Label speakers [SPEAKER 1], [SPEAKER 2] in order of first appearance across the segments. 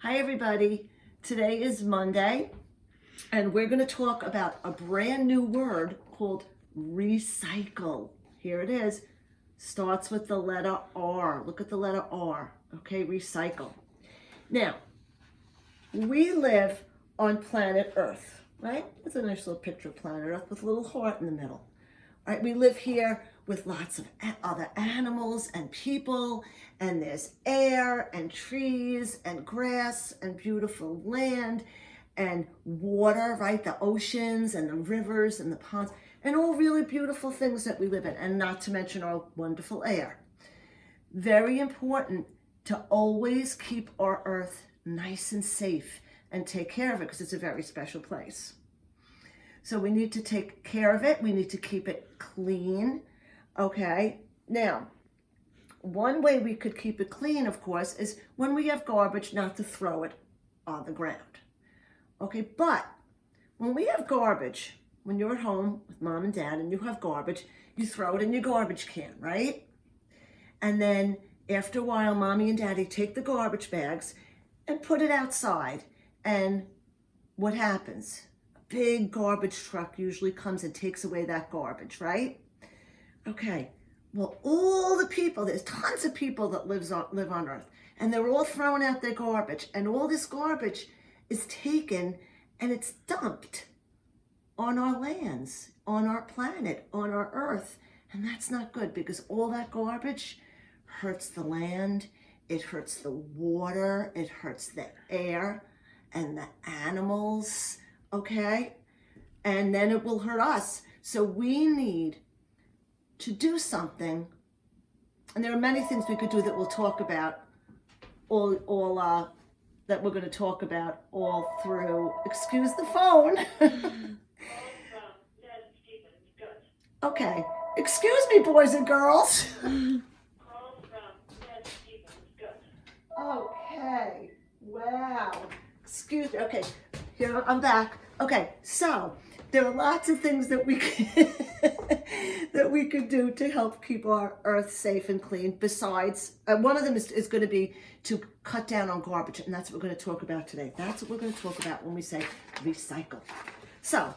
[SPEAKER 1] Hi everybody, today is Monday and we're going to talk about a brand new word called recycle. Here it is, starts with the letter R. Look at the letter R, okay, recycle. Now, we live on planet Earth, right? It's a nice little picture of planet Earth with a little heart in the middle. Right, we live here with lots of other animals and people, and there's air and trees and grass and beautiful land and water, right? The oceans and the rivers and the ponds and all really beautiful things that we live in, and not to mention our wonderful air. Very important to always keep our earth nice and safe and take care of it because it's a very special place. So we need to take care of it. We need to keep it clean, okay? Now, one way we could keep it clean, of course, is when we have garbage, not to throw it on the ground, okay? But when we have garbage, when you're at home with mom and dad and you have garbage, you throw it in your garbage can, right? And then after a while, mommy and daddy take the garbage bags and put it outside. And what happens? Big garbage truck usually comes and takes away that garbage, right? Okay, well, all the people, there's tons of people that live on Earth, and they're all throwing out their garbage, and all this garbage is taken and it's dumped on our lands, on our planet, on our Earth, and that's not good because all that garbage hurts the land, it hurts the water, it hurts the air and the animals, okay? And then it will hurt us. So we need to do something. And there are many things we could do that we'll talk about that we're going to talk about all through, excuse the phone. Okay, excuse me, boys and girls. Okay, wow. Excuse me. Okay, here I'm back. Okay, so there are lots of things that we that we could do to help keep our earth safe and clean. Besides, one of them is going to be to cut down on garbage, and that's what we're going to talk about today. That's what we're going to talk about when we say recycle. So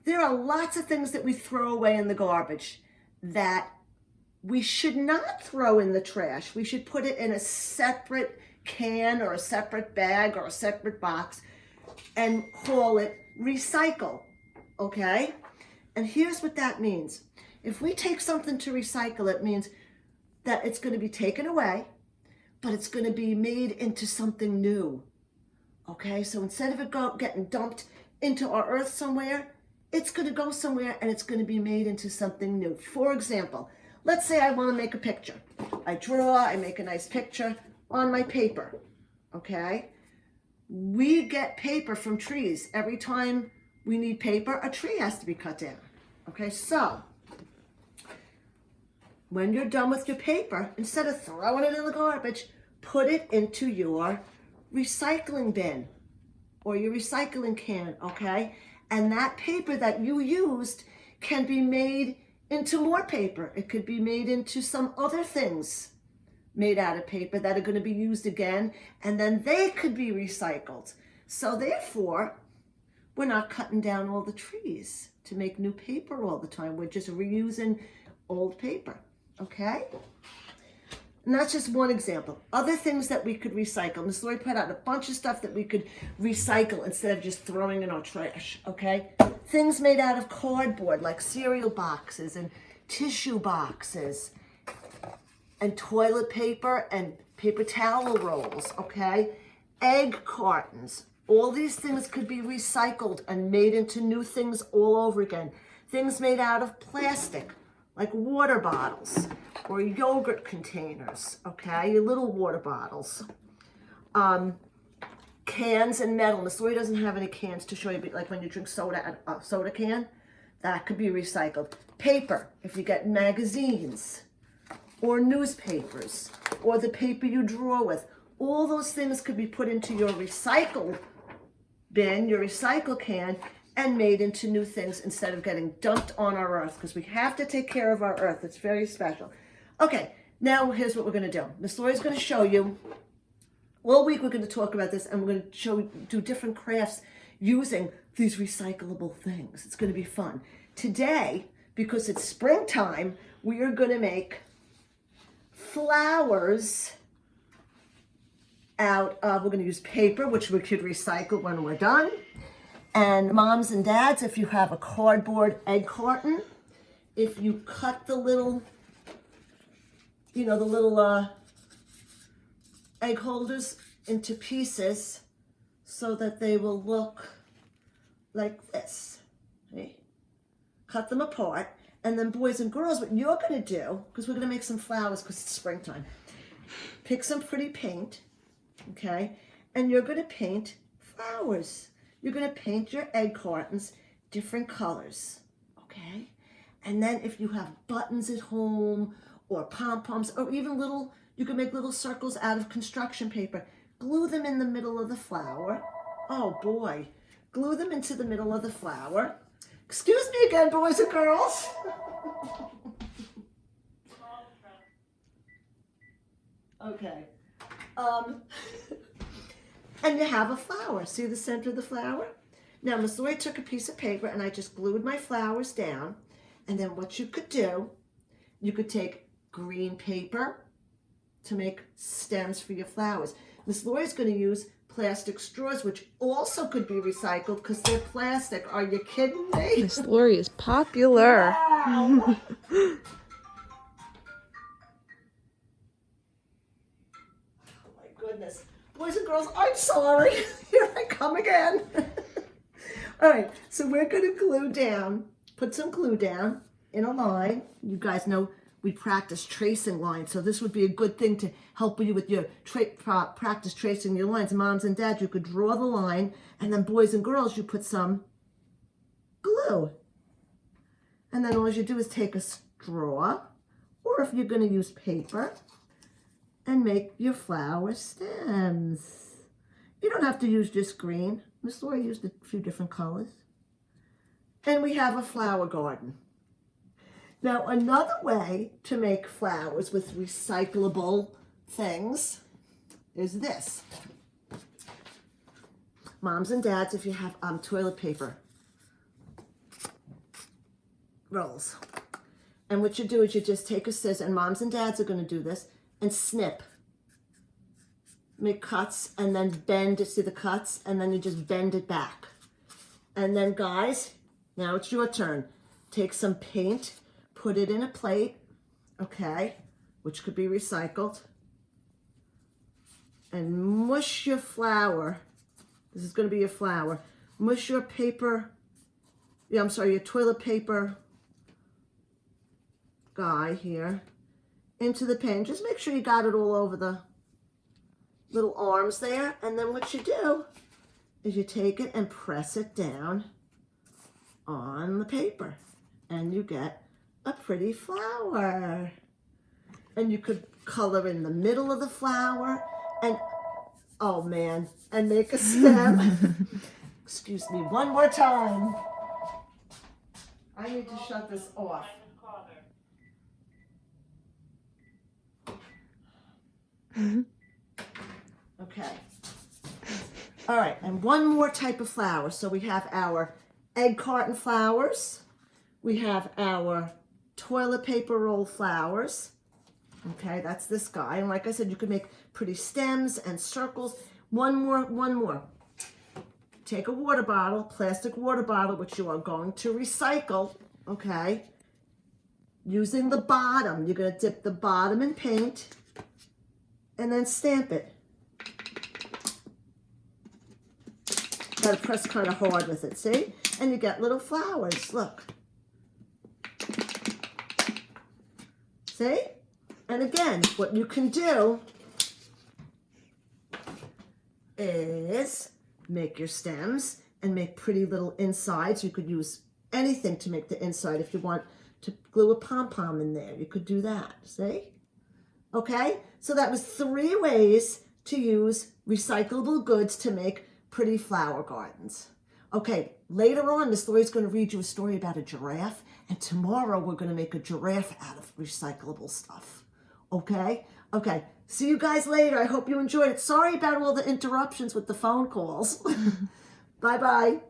[SPEAKER 1] there are lots of things that we throw away in the garbage that we should not throw in the trash. We should put it in a separate can or a separate bag or a separate box and call it recycle, okay? And here's what that means. If we take something to recycle, it means that it's going to be taken away, but it's going to be made into something new, okay? So instead of it getting dumped into our earth somewhere, it's going to go somewhere and it's going to be made into something new. For example, let's say I want to make a picture. I draw, I make a nice picture on my paper, okay? We get paper from trees. Every time we need paper, a tree has to be cut down, okay? So when you're done with your paper, instead of throwing it in the garbage, put it into your recycling bin or your recycling can, okay? And that paper that you used can be made into more paper. It could be made into some other things made out of paper that are going to be used again, and then they could be recycled. So therefore, we're not cutting down all the trees to make new paper all the time. We're just reusing old paper, okay? And that's just one example. Other things that we could recycle. Miss Lori put out a bunch of stuff that we could recycle instead of just throwing in our trash, okay? Things made out of cardboard, like cereal boxes and tissue boxes and toilet paper and paper towel rolls, okay? Egg cartons. All these things could be recycled and made into new things all over again. Things made out of plastic, like water bottles or yogurt containers, okay? Your little water bottles. Cans and metal. Miss Lori doesn't have any cans to show you, but like when you drink soda, a soda can, that could be recycled. Paper, if you get magazines or newspapers or the paper you draw with, all those things could be put into your recycle bin, your recycle can, and made into new things instead of getting dumped on our earth, because we have to take care of our earth. It's very special. Okay, now here's what we're going to do. Miss Lori's going to show you all week we're going to talk about this, and we're going to do different crafts using these recyclable things. It's going to be fun. Today, because it's springtime, we are going to make flowers out of, we're going to use paper, which we could recycle when we're done. And moms and dads, if you have a cardboard egg carton, if you cut the little, the little egg holders into pieces so that they will look like this. Okay? Cut them apart. And then boys and girls, what you're going to do, because we're going to make some flowers because it's springtime, pick some pretty paint, okay? And you're going to paint flowers. You're going to paint your egg cartons different colors, okay? And then if you have buttons at home or pom-poms or even you can make little circles out of construction paper. Glue them in the middle of the flower. Oh boy, glue them into the middle of the flower. Excuse me again, boys and girls. Okay. And you have a flower. See the center of the flower? Now, Miss Lori took a piece of paper and I just glued my flowers down. And then what you could do, you could take green paper to make stems for your flowers. Miss Lori's going to use plastic straws, which also could be recycled because they're plastic. Are you kidding me?
[SPEAKER 2] Miss Lori is popular.
[SPEAKER 1] Wow. Oh my goodness. Boys and girls, I'm sorry. Here I come again. All right, so we're going to put some glue down in a line. You guys know we practice tracing lines, so this would be a good thing to help you with your practice tracing your lines. Moms and dads, you could draw the line, and then boys and girls, you put some glue. And then all you do is take a straw, or if you're going to use paper, and make your flower stems. You don't have to use just green. Miss Lori used a few different colors. And we have a flower garden. Now, another way to make flowers with recyclable things is this. Moms and dads, if you have toilet paper rolls. And what you do is you just take a scissors, and moms and dads are going to do this, and snip. Make cuts and then bend to see the cuts, and then you just bend it back. And then guys, now it's your turn. Take some paint, put it in a plate, okay, which could be recycled, and mush your flower. This is going to be your flower. Mush your paper, your toilet paper guy here into the paint. Just make sure you got it all over the little arms there. And then what you do is you take it and press it down on the paper, and you get a pretty flower. And you could color in the middle of the flower and, oh man, and make a stem. Excuse me, one more time. I need to shut this off. Okay. All right, and one more type of flower. So we have our egg carton flowers. We have our toilet paper roll flowers. Okay, that's this guy. And like I said, you could make pretty stems and circles. One more. Take a water bottle, plastic water bottle, which you are going to recycle, okay? Using the bottom. You're going to dip the bottom in paint and then stamp it. Got to press kind of hard with it, see? And you get little flowers, look. See? And again, what you can do is make your stems and make pretty little insides. You could use anything to make the inside. If you want to glue a pom-pom in there, you could do that, see? Okay, so that was 3 ways to use recyclable goods to make pretty flower gardens. Okay, later on, Miss Lori's going to read you a story about a giraffe, and tomorrow we're going to make a giraffe out of recyclable stuff. Okay? Okay, See you guys later. I hope you enjoyed it. Sorry about all the interruptions with the phone calls. Bye-bye.